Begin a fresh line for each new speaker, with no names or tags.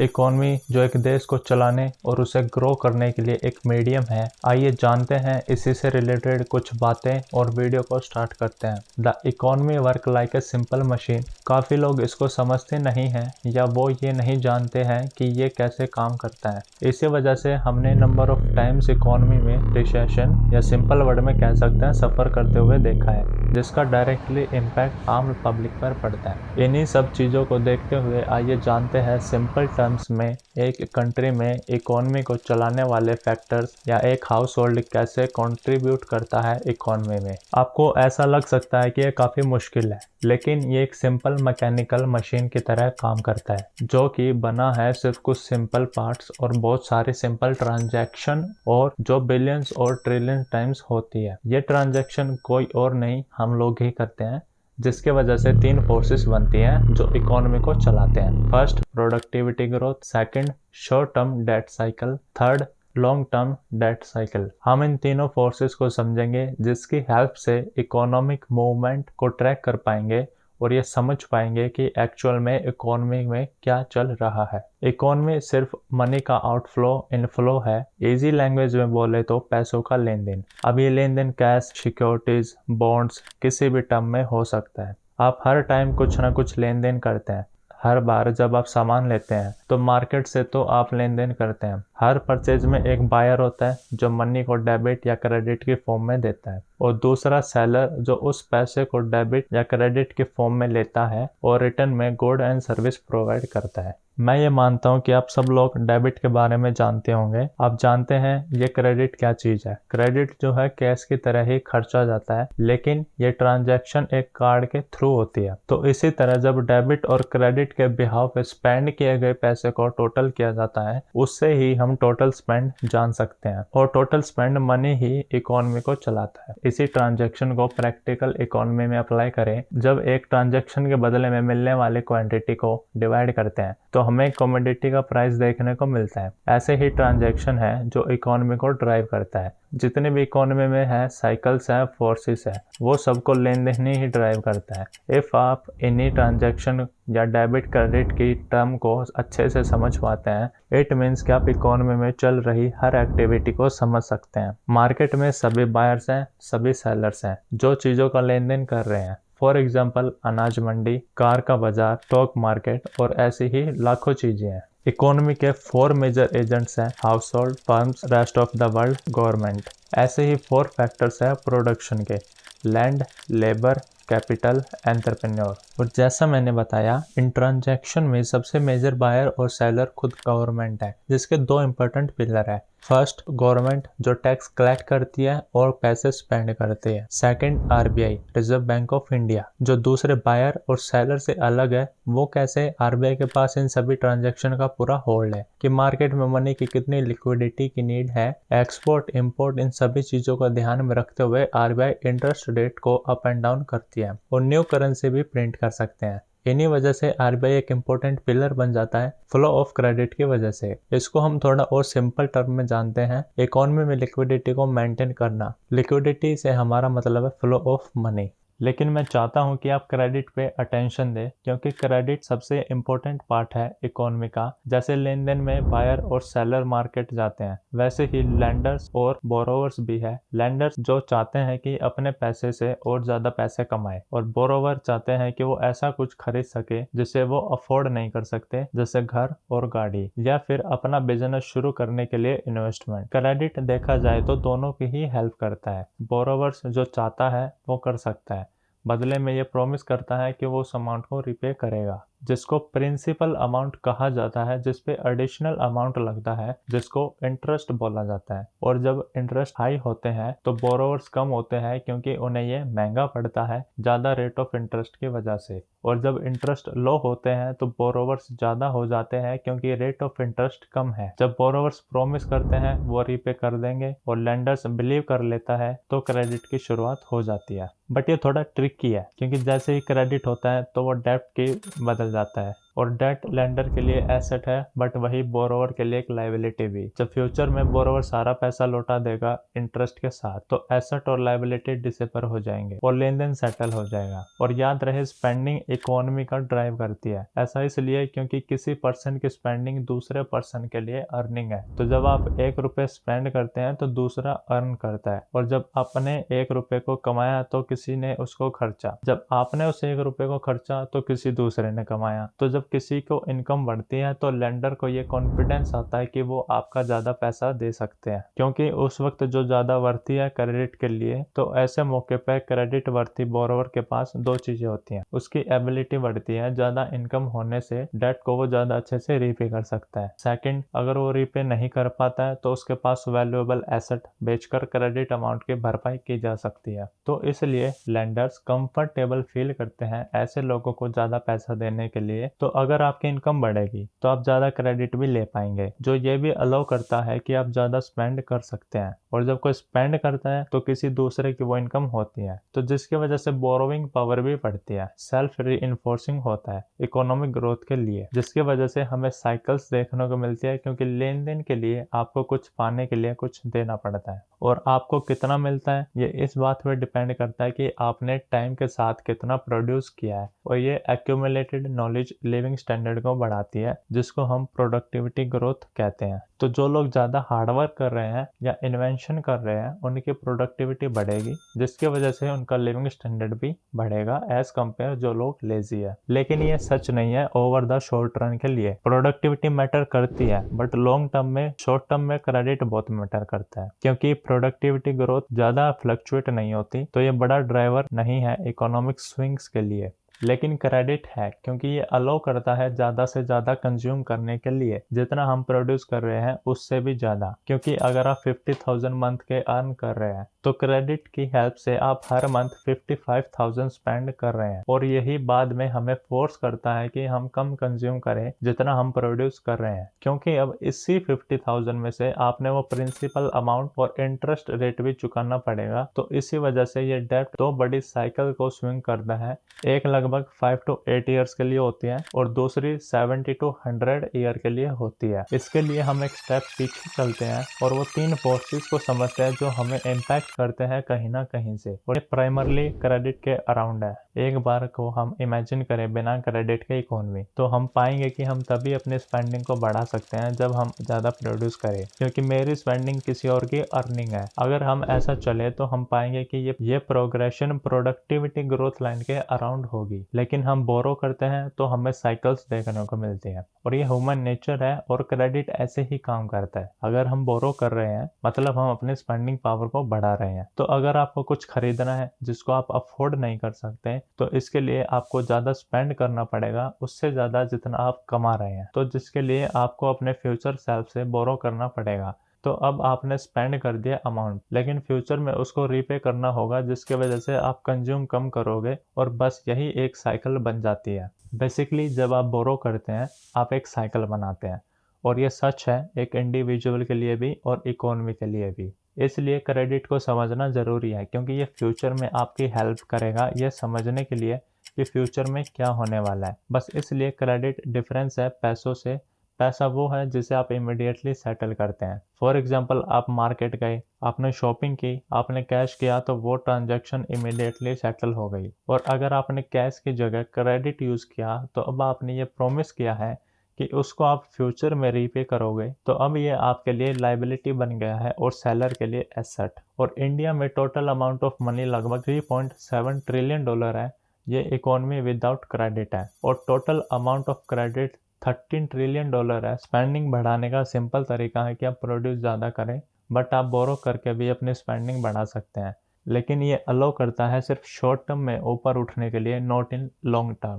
Economy जो एक देश को चलाने और उसे ग्रो करने के लिए एक मीडियम है। आइए जानते हैं इसी से रिलेटेड कुछ बातें और वीडियो को स्टार्ट करते हैं। The economy work like a simple machine. काफ़ी लोग इसको समझते नहीं हैं या वो ये नहीं जानते हैं कि ये कैसे काम करता है। इसी वजह से हमने नंबर ऑफ टाइम्स इकोनॉमी में रिसेशन या सिंपल वर्ड में कह सकते हैं सफ़र करते हुए देखा है, जिसका डायरेक्टली इम्पैक्ट आम पब्लिक पर पड़ता है। इन्हीं सब चीज़ों को देखते हुए आइए जानते हैं सिंपल टर्म्स में एक कंट्री में इकोनॉमी को चलाने वाले फैक्टर्स या एक हाउस होल्ड कैसे कंट्रीब्यूट करता है इकोनॉमी में। आपको ऐसा लग सकता है कि ये काफ़ी मुश्किल है, लेकिन ये एक सिंपल मैकेनिकल मशीन की तरह काम करता है, जो कि बना है सिर्फ कुछ सिंपल पार्ट्स और बहुत सारे सिंपल ट्रांजैक्शन और जो बिलियंस और ट्रिलियन टाइम्स होती है। ये ट्रांजैक्शन कोई और नहीं, हम लोग ही करते हैं, जिसके वजह से तीन फोर्सेस बनती हैं जो इकोनॉमी को चलाते हैं। First, productivity growth. Second, short term debt cycle. Third, long term debt cycle. हम इन तीनों फोर्सेस को समझेंगे, जिसकी हेल्प से इकोनॉमिक मूवमेंट को ट्रैक कर पाएंगे और ये समझ पाएंगे कि एक्चुअल में इकोनॉमी में क्या चल रहा है। इकोनॉमी सिर्फ मनी का आउटफ्लो इनफ्लो है। इजी लैंग्वेज में बोले तो पैसों का लेन देन। अब ये लेन देन कैश, सिक्योरिटीज, बॉन्ड्स किसी भी टर्म में हो सकता है। आप हर टाइम कुछ ना कुछ लेन देन करते हैं। हर बार जब आप सामान लेते हैं तो मार्केट से तो आप लेन देन करते हैं। हर परचेज में एक बायर होता है जो मनी को डेबिट या क्रेडिट की फॉर्म में देता है, और दूसरा सेलर जो उस पैसे को डेबिट या क्रेडिट की फॉर्म में लेता है और रिटर्न में गुड एंड सर्विस प्रोवाइड करता है। मैं ये मानता हूँ कि आप सब लोग डेबिट के बारे में जानते होंगे। आप जानते हैं ये क्रेडिट क्या चीज़ है। क्रेडिट जो है कैश की तरह ही खर्चा जाता है, लेकिन ये ट्रांजैक्शन एक कार्ड के थ्रू होती है। तो इसी तरह जब डेबिट और क्रेडिट के बिहाव पे स्पेंड किए गए पैसे को टोटल किया जाता है, उससे ही हम टोटल स्पेंड जान सकते हैं, और टोटल स्पेंड मनी ही इकोनॉमी को चलाता है। इसी ट्रांजैक्शन को प्रैक्टिकल इकोनॉमी में अप्लाई करें। जब एक ट्रांजैक्शन के बदले में मिलने वाली क्वांटिटी को डिवाइड करते हैं तो हमें कमोडिटी का प्राइस देखने को मिलता है। ऐसे ही ट्रांजैक्शन है जो इकोनॉमी को ड्राइव करता है। जितने भी इकोनॉमी में है साइकिल्स है, फोर्सेस है, वो सबको लेन देन ही ड्राइव करता है। इफ आप इन्हीं ट्रांजैक्शन या डेबिट क्रेडिट की टर्म को अच्छे से समझ पाते हैं, इट मीन्स कि आप इकोनॉमी में चल रही हर एक्टिविटी को समझ सकते हैं। मार्केट में सभी बायर्स हैं, सभी सेलर्स हैं जो चीज़ों का लेन देन कर रहे हैं। फॉर एग्जाम्पल अनाज मंडी, कार का बाजार, स्टॉक मार्केट और ऐसी ही लाखों चीजें हैं। इकोनॉमी के 4 मेजर एजेंट्स हैं: house hold, firms, rest of the world, government. ऐसे ही 4 फैक्टर्स हैं प्रोडक्शन के: लैंड, लेबर, कैपिटल, एंटरप्रेन्योर। और जैसा मैंने बताया, इन ट्रांजैक्शन में सबसे मेजर बायर और सेलर खुद गवर्नमेंट है, जिसके 2 इंपॉर्टेंट पिलर है। फर्स्ट, गवर्नमेंट जो टैक्स कलेक्ट करती है और पैसे स्पेंड करती है। Second, RBI, reserve bank of India, जो दूसरे बायर और सेलर से अलग है। वो कैसे? आरबीआई के पास इन सभी ट्रांजैक्शन का पूरा होल्ड है कि मार्केट में मनी की कितनी लिक्विडिटी की नीड है। एक्सपोर्ट, इंपोर्ट, इन सभी चीजों को ध्यान में रखते हुए आरबीआई इंटरेस्ट रेट को अप एंड डाउन करती है और न्यू करेंसी भी प्रिंट कर सकते हैं। इन्हीं वजह से आरबीआई एक इम्पोर्टेंट पिलर बन जाता है फ्लो ऑफ क्रेडिट की वजह से। इसको हम थोड़ा और सिंपल टर्म में जानते हैं, इकोनॉमी में लिक्विडिटी को मेंटेन करना। लिक्विडिटी से हमारा मतलब है फ्लो ऑफ मनी। लेकिन मैं चाहता हूं कि आप क्रेडिट पे अटेंशन दें, क्योंकि क्रेडिट सबसे इम्पोर्टेंट पार्ट है इकोनॉमी का। जैसे लेन देन में बायर और सेलर मार्केट जाते हैं, वैसे ही लेंडर्स और बोरोवर्स भी है। लेंडर्स जो चाहते हैं कि अपने पैसे से और ज्यादा पैसे कमाए, और बोरोवर चाहते हैं कि वो ऐसा कुछ खरीद सके जिसे वो अफोर्ड नहीं कर सकते, जैसे घर और गाड़ी, या फिर अपना बिजनेस शुरू करने के लिए इन्वेस्टमेंट। क्रेडिट देखा जाए तो दोनों की ही हेल्प करता है। बोरोवर्स जो चाहता है वो कर सकता है, बदले में ये प्रॉमिस करता है कि वो उस अमाउंट को रिपे करेगा, जिसको प्रिंसिपल अमाउंट कहा जाता है, जिस पे एडिशनल अमाउंट लगता है, जिसको इंटरेस्ट बोला जाता है। और जब इंटरेस्ट हाई होते हैं तो बोरोवर्स कम होते हैं, क्योंकि उन्हें ये महंगा पड़ता है ज़्यादा रेट ऑफ इंटरेस्ट की वजह से। और जब इंटरेस्ट लो होते हैं तो बोरोवर्स ज़्यादा हो जाते हैं, क्योंकि रेट ऑफ इंटरेस्ट कम है। जब बोरोवर्स प्रॉमिस करते हैं वो रिपे कर देंगे और लेंडर्स बिलीव कर लेता है, तो क्रेडिट की शुरुआत हो जाती है। बट ये थोड़ा ट्रिकी है, क्योंकि जैसे ही क्रेडिट होता है तो वो डेब्ट की बदल जाता है और डेट लेंडर के लिए एसेट है बट वही बोरोवर के लिए एक लाइबिलिटी भी। जब फ्यूचर में बोरोवर सारा पैसा लौटा देगा इंटरेस्ट के साथ तो एसेट और लाइबिलिटी डिसेपर हो जाएंगे और लेन देन सेटल हो जाएगा। और याद रहे स्पेंडिंग इकोनॉमी का ड्राइव करती है। ऐसा इसलिए क्योंकि किसी पर्सन की स्पेंडिंग दूसरे पर्सन के लिए अर्निंग है। तो जब आप 1 रुपये स्पेंड करते हैं तो दूसरा अर्न करता है, और जब आपने 1 रुपये को कमाया तो किसी ने उसको खर्चा, जब आपने उस 1 रुपये को खर्चा तो किसी दूसरे ने कमाया। तो जब किसी को इनकम बढ़ती है तो लेंडर को ये कॉन्फिडेंस आता है कि वो आपका ज्यादा पैसा दे सकते हैं, क्योंकि उस वक्त जो ज्यादा वर्थी है क्रेडिट के लिए। तो ऐसे मौके पर क्रेडिट वर्थी बोरोवर के पास 2 चीजें होती हैं, उसकी एबिलिटी बढ़ती है, ज्यादा इनकम होने से डेट को वो ज्यादा अच्छे से रीपे कर सकता है। सेकंड, अगर वो रीपे नहीं कर पाता है तो उसके पास वैल्यूएबल एसेट बेचकर क्रेडिट अमाउंट की भरपाई की जा सकती है। तो इसलिए लेंडर्स कंफर्टेबल फील करते हैं ऐसे लोगों को ज्यादा पैसा देने के लिए। तो अगर आपकी इनकम बढ़ेगी तो आप ज्यादा क्रेडिट भी ले पाएंगे, जो ये भी अलाउ करता है कि आप ज्यादा स्पेंड कर सकते हैं। और जब कोई स्पेंड करता है तो किसी दूसरे की वो इनकम होती है, तो जिसकी वजह से बोरोविंग पावर भी बढ़ती है। सेल्फ रीइंफोर्सिंग होता है इकोनॉमिक ग्रोथ के लिए, जिसकी वजह से हमें साइकिल्स देखने को मिलती है, क्योंकि लेन देन के लिए आपको कुछ पाने के लिए कुछ देना पड़ता है। और आपको कितना मिलता है ये इस बात पर डिपेंड करता है कि आपने टाइम के साथ कितना प्रोड्यूस किया है। और ये एक्यूमुलेटेड नॉलेज लिविंग स्टैंडर्ड को बढ़ाती है, जिसको हम प्रोडक्टिविटी ग्रोथ कहते हैं। तो जो लोग ज्यादा हार्डवर्क कर रहे हैं या इन्वेंशन कर रहे हैं उनकी प्रोडक्टिविटी बढ़ेगी, जिसकी वजह से उनका लिविंग स्टैंडर्ड भी बढ़ेगा एज कम्पेयर जो लोग लेजी है। लेकिन ये सच नहीं है ओवर द शॉर्ट रन के लिए। प्रोडक्टिविटी मैटर करती है बट लॉन्ग टर्म में, शॉर्ट टर्म में क्रेडिट बहुत मैटर करता है, क्योंकि प्रोडक्टिविटी ग्रोथ ज्यादा फ्लक्चुएट नहीं होती। तो ये बड़ा ड्राइवर नहीं है इकोनॉमिक स्विंग्स के लिए, लेकिन क्रेडिट है, क्योंकि ये अलाउ करता है ज्यादा से ज्यादा कंज्यूम करने के लिए, जितना हम प्रोड्यूस कर रहे हैं उससे भी ज्यादा। क्योंकि अगर आप 50,000 मंथ के अर्न कर रहे हैं तो क्रेडिट की हेल्प से आप हर मंथ 55,000 स्पेंड कर रहे हैं, और यही बाद में हमें फोर्स करता है कि हम कम कंज्यूम करें जितना हम प्रोड्यूस कर रहे हैं। क्योंकि अब इसी 50,000 में से आपने वो प्रिंसिपल अमाउंट और इंटरेस्ट रेट भी चुकाना पड़ेगा। तो इसी वजह से ये डेब्ट 2 बड़ी साइकिल को स्विंग करता है। एक लगभग 5 to 8 ईयर्स के लिए होती है और दूसरी 70 to 100 ईयर के लिए होती है। इसके लिए हम एक स्टेप पीछे चलते हैं और वो 3 फोर्सेस को समझते हैं जो हमें इम्पैक्ट करते हैं कहीं ना कहीं से, और ये प्राइमरली क्रेडिट के अराउंड है। एक बार को हम इमेजिन करें बिना क्रेडिट के इकोनॉमी, तो हम पाएंगे कि हम तभी अपनी स्पेंडिंग को बढ़ा सकते हैं जब हम ज्यादा प्रोड्यूस करें, क्योंकि मेरी स्पेंडिंग किसी और की अर्निंग है। अगर हम ऐसा चले तो हम पाएंगे कि ये प्रोग्रेशन प्रोडक्टिविटी ग्रोथ लाइन के अराउंड होगी। लेकिन हम बोरो करते हैं तो हमें साइकिल्स देखने को मिलती हैं, और ये ह्यूमन नेचर है और क्रेडिट ऐसे ही काम करता है। अगर हम बोरो कर रहे हैं मतलब हम अपने स्पेंडिंग पावर को बढ़ा रहे हैं। तो अगर आपको कुछ खरीदना है जिसको आप अफोर्ड नहीं कर सकते तो इसके लिए आपको ज्यादा स्पेंड करना पड़ेगा, उससे ज्यादा जितना आप कमा रहे हैं, तो जिसके लिए आपको अपने फ्यूचर सेल्फ से बोरो करना पड़ेगा। तो अब आपने स्पेंड कर दिया अमाउंट, लेकिन फ्यूचर में उसको रीपे करना होगा, जिसके वजह से आप कंज्यूम कम करोगे, और बस यही एक साइकिल बन जाती है। बेसिकली जब आप बोरो करते हैं आप एक साइकिल बनाते हैं, और ये सच है एक इंडिविजुअल के लिए भी और इकोनॉमी के लिए भी। इसलिए क्रेडिट को समझना जरूरी है, क्योंकि ये फ्यूचर में आपकी हेल्प करेगा ये समझने के लिए कि फ्यूचर में क्या होने वाला है। बस इसलिए क्रेडिट डिफरेंस है पैसों से। पैसा वो है जिसे आप इमिडिएटली सेटल करते हैं। फॉर एग्जाम्पल आप मार्केट गए, आपने शॉपिंग की, आपने कैश किया तो वो ट्रांजैक्शन इमिडिएटली सेटल हो गई। और अगर आपने कैश की जगह क्रेडिट यूज किया तो अब आपने ये प्रॉमिस किया है कि उसको आप फ्यूचर में रीपे करोगे। तो अब ये आपके लिए लाइबिलिटी बन गया है और सेलर के लिए एसेट। और इंडिया में टोटल अमाउंट ऑफ मनी लगभग $3.7 ट्रिलियन है। ये इकोनॉमी विदाउट क्रेडिट है, और total amount of credit $13 trillion है। स्पेंडिंग बढ़ाने का सिंपल तरीका है कि आप प्रोड्यूस ज़्यादा करें, बट आप बोरो करके भी अपनी स्पेंडिंग बढ़ा सकते हैं। लेकिन ये अलाउ करता है सिर्फ शॉर्ट टर्म में ऊपर उठने के लिए, नॉट इन लॉन्ग टर्म।